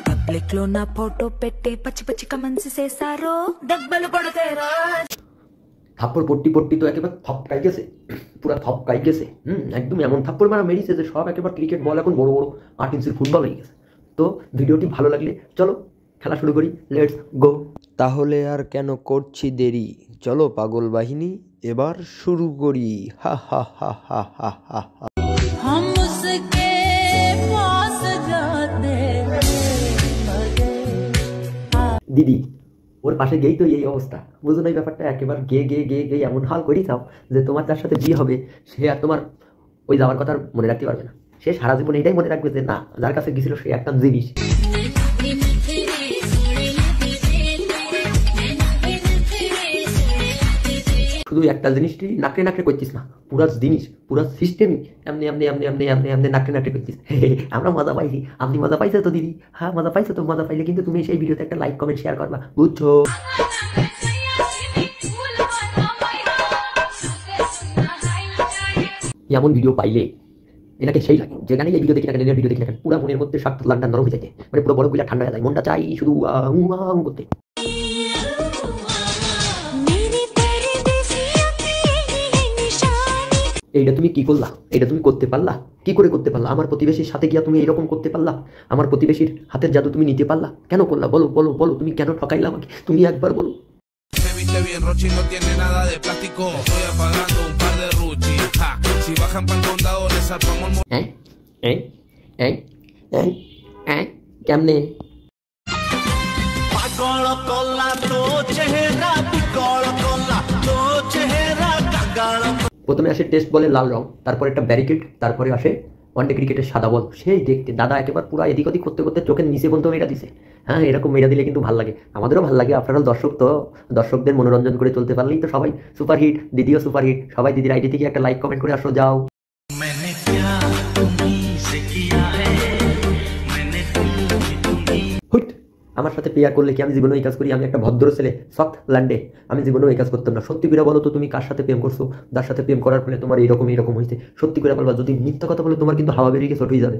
Public లో నా photo పెట్టే పచ్చి పచ్చి కమెంట్స్ చేశారో దెబ్బలు పడతారా। থাপ্পড় পট্টি পট্টি তো একেবারে থপকাই গেছে, পুরো থপকাই গেছে। একদম এমন থাপ্পড় মারা মেরেছে যে সব একেবারে ক্রিকেট বল এখন বড় বড় 8 ইঞ্চির ফুটবল হয়ে গেছে। তো ভিডিওটি ভালো লাগলে চলো খেলা শুরু করি, লেটস গো। তাহলে আর কেন করছি দেরি, চলো পাগল বাহিনী এবার শুরু করি। হা হা হা হা হা হা হা। हम उसके पास जाते দিদি ওর পাশে গেই তো এই অবস্থা, বুঝো না এই ব্যাপারটা? একেবারে গে গে গে গে এমন হাল করেই চাও যে তোমার যার সাথে বিয়ে হবে সে আর তোমার ওই যাওয়ার কথা মনে রাখতে পারবে না। সে সারা জীবন এটাই মনে রাখবে যে না, যার কাছে গেছিল সে একটা জিনিস। শুধু একটা জিনিসটি নাকড়ে নাকড়ে করছিস না, পুরা জিনিস পুরা সিস্টেমই এমনি এমনি এমনি এমনি এমনি এমনি নাকড়ে নাকড়ে করছিস। আমরা মজা পাইছি, আপনি মজা পাইছো তো দিদি? হ্যাঁ মজা পাইছো তো। মজা পাইলে কিন্তু তুমি সেই ভিডিওতে একটা লাইক কমেন্ট শেয়ার করবা, বুঝছো? এমন ভিডিও পাইলে এনাকে সেই লাগে যেখানে এই ভিডিও দেখি না কেন, ভিডিও দেখি না কেন পুরো মনের মধ্যে শাক লান্ডা নরম হয়ে যায়, মানে পুরো বড় গুলা ঠান্ডা হয়ে যায়, মনটা চাই শুধু করতে। এইটা তুমি কি করলা? এটা তুমি করতে পারলা? কি করে করতে পারলা? আমার প্রতিবেশীর সাথে গিয়া তুমি এরকম করতে পারলা? আমার প্রতিবেশীর হাতের জাদু তুমি নিতে পারলা? কেন করলা? বলো বলো বলো, তুমি কেন ঠকাইলা আমাকে? তুমি একবার বলো। কেমনে প্রথমে আসে টেস্ট বলে লাল রং, তারপরে একটা ব্যারিকেড, তারপরে আসে ওয়ানডে ক্রিকেটের সাদা বল। সেই দেখতে দাদা একেবারে পুরো এদিক ওদিক করতে করতে চোখের নিচে পর্যন্ত মেরা দিছে। হ্যাঁ এরকম মেরা দিলে কিন্তু ভালো লাগে, আমাদেরও ভালো লাগে। আপনারা দর্শক তো, দর্শকদের মনোরঞ্জন করে চলতে পারলেই তো সবাই সুপারহিট। দিদিও সুপারহিট। সবাই দিদির আইডি থেকে একটা লাইক কমেন্ট করে আসো যাও। হুট, আমার সাথে পেয়ার করলে কি আমি জীবনে এই কাজ করি? আমি একটা ভদ্র ছেলে, সফট ল্যান্ডে, আমি জীবনেও এই কাজ করতাম না। সত্যি করে বলো তো তুমি কার সাথে প্রেম করছো? যার সাথে প্রেম করার ফলে তোমার এইরকম এইরকম হয়েছে? সত্যি করে বলবা। যদি মিথ্যা কথা বলে তোমার কিন্তু হাওয়া বেরিয়ে গিয়ে ছোট হয়ে যাবে।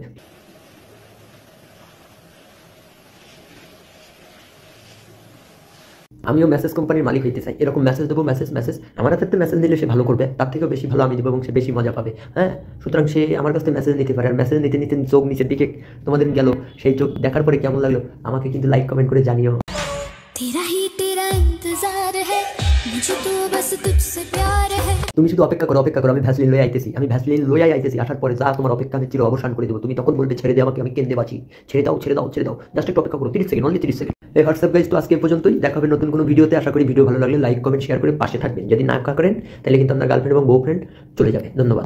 আমিও মেসেজ কোম্পানির মালিক হইতে চাই, এরকম মেসেজ দেবো, মেসেজ মেসেজ আমার হাতে মেসেজ দিলে সে ভালো করবে, তার থেকেও বেশি ভালো আমি দেবো এবং সে বেশি মজা পাবে। হ্যাঁ সুতরাং সে আমার কাছ থেকে মেসেজ নিতে পারে, আর মেসেজ নিতে নিতে চোখ নিচের দিকে তোমাদের গেল, সেই চোখ দেখার পরে কেমন লাগলো আমাকে কিন্তু লাইক কমেন্ট করে জানিও। তুমি শুধু অপেক্ষা করো, অপেক্ষা করো, আমি ভ্যাসলিন লয়ে আইতেছি, আমি ভ্যাসলিন লয়ে আইতেছি। আসার পরে যা তোমার অপেক্ষা আমি চির অবসান করে দেবো। তুমি তখন বলবে ছেড়ে দে আমাকে, আমি কেঁদে বাঁচি। ছেড়ে দাও ছেড়ে দাও ছেড়ে দাও, জাস্ট একটু অপেক্ষা করো, 30 সেকেন্ড, অনলি 30 সেকেন্ড। এই হোয়াটসঅ্যাপ গাইজ তো আজকে পর্যন্তই, দেখা হবে নতুন কোনো ভিডিওতে। আশা করি ভিডিও ভালো লাগলে লাইক কমেন্ট শেয়ার করে পাশে থাকবেন। যদি না করেন তাহলে কিন্তু আপনার গার্লফ্রেন্ড এবং বউ ফ্রেন্ড চলে যাবে। ধন্যবাদ।